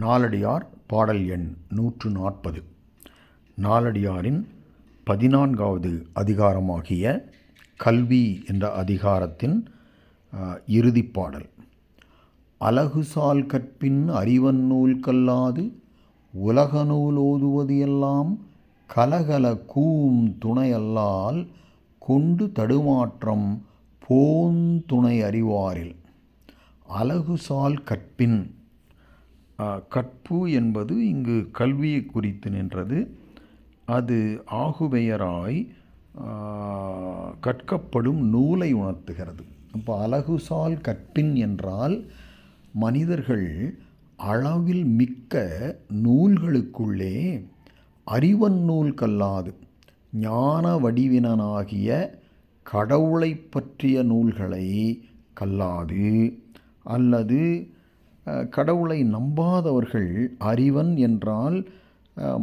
நாலடியார் பாடல் எண் 140. நாலடியாரின் 14வது அதிகாரமாகிய கல்வி என்ற அதிகாரத்தின் இறுதிப்பாடல். அலகுசால் கற்பின் அறிவன் நூல் கல்லாது உலக நூல் ஓதுவது எல்லாம் கலகல கூம் துணையல்லால் கொண்டு தடுமாற்றம் போந்துணை அறிவாரில். அலகுசால் கற்பின், கற்பு என்பது இங்கு கல்வியை குறித்து நின்றது. அது ஆகுபெயராய் கற்கப்படும் நூலை உணர்த்துகிறது. அப்போ அலகுசால் கற்பின் என்றால் மனிதர்கள் அளவில் மிக்க நூல்களுக்குள்ளே அறிவன் நூல் கல்லாது ஞான வடிவினனாகிய கடவுளை பற்றிய நூல்களை கல்லாது, அல்லது கடவுளை நம்பாதவர்கள் அறிவன் என்றால்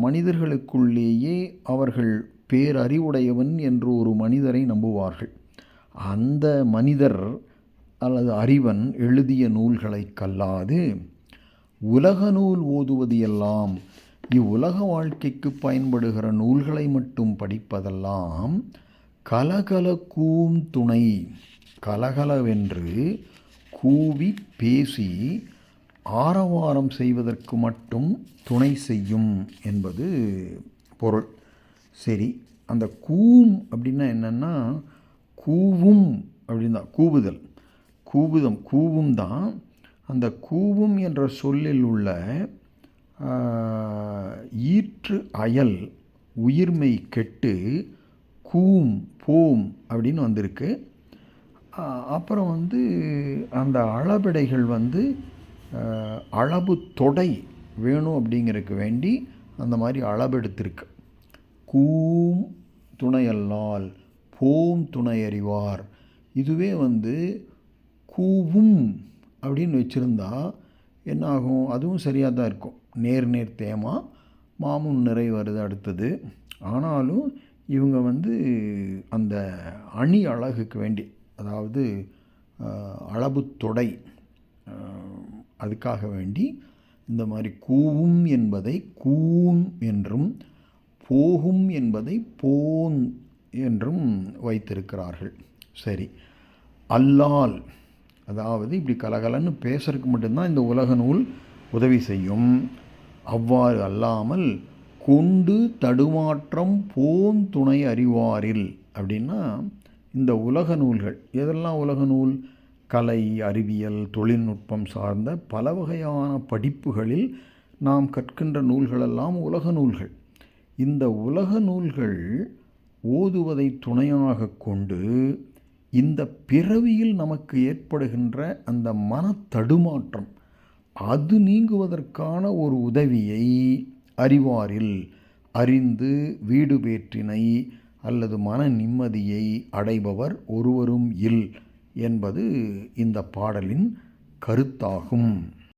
மனிதர்களுக்குள்ளேயே அவர்கள் பேரறிவுடையவன் என்று ஒரு மனிதரை நம்புவார்கள். அந்த மனிதர் அல்லது அறிவன் எழுதிய நூல்களை கல்லாது உலக நூல் ஓதுவது எல்லாம், இவ்வுலக வாழ்க்கைக்கு பயன்படுகிற நூல்களை மட்டும் படிப்பதெல்லாம் கலகல கூம் துணை, கலகலவென்று கூவி பேசி ஆரவாரம் செய்வதற்கு மட்டும் துணை செய்யும் என்பது பொருள். சரி, அந்த கூம் அப்படின்னா என்னென்னா, கூவும் அப்படின்னா கூவுதல், கூவும் தான். அந்த கூவும் என்ற சொல்லில் உள்ள ஈற்று அயல் உயிர்மை கெட்டு கூம் போம் அப்படின்னு வந்திருக்கு. அப்புறம் அந்த அளபெடைகள் அளவு தொடை வேணும் அப்படிங்கிறதுக்கு வேண்டி அந்த மாதிரி அளபெடுத்திருக்கு. கூம் துணையல்லால் போம் துணை அறிவார். இதுவே கூவும் அப்படின்னு வச்சுருந்தா என்ன ஆகும்? அதுவும் சரியாக தான் இருக்கும். நேர் தேமா மாமுன் நிறை வருது அடுத்தது. ஆனாலும் இவங்க அந்த அணி அழகுக்கு வேண்டி, அதாவது அளவு தொடை, அதுக்காக வேண்டி இந்த மாதிரி கூவும் என்பதை கூன் என்றும் போகும் என்பதை போன் என்றும் வைத்திருக்கிறார்கள். சரி, அல்லால், அதாவது இப்படி கலகலன்னு பேசுறதுக்கு மட்டும்தான் இந்த உலக நூல் உதவி செய்யும். அவ்வாறு அல்லாமல் கொண்டு தடுமாற்றம் போன் துணை அறிவாரில் அப்படின்னா, இந்த உலக நூல்கள் எதெல்லாம் உலக நூல்? கலை, அறிவியல், தொழில்நுட்பம் சார்ந்த பல வகையான படிப்புகளில் நாம் கற்கின்ற நூல்களெல்லாம் உலக நூல்கள். இந்த உலக நூல்கள் ஓதுவதை துணையாக கொண்டு இந்த பிறவியில் நமக்கு ஏற்படுகின்ற அந்த மன தடுமாற்றம் அது நீங்குவதற்கான ஒரு உதவியை அறிவாரில், அறிந்து வீடு பேற்றினை அல்லது மன நிம்மதியை அடைபவர் ஒருவரும் இல் என்பது இந்த பாடலின் கருத்தாகும்.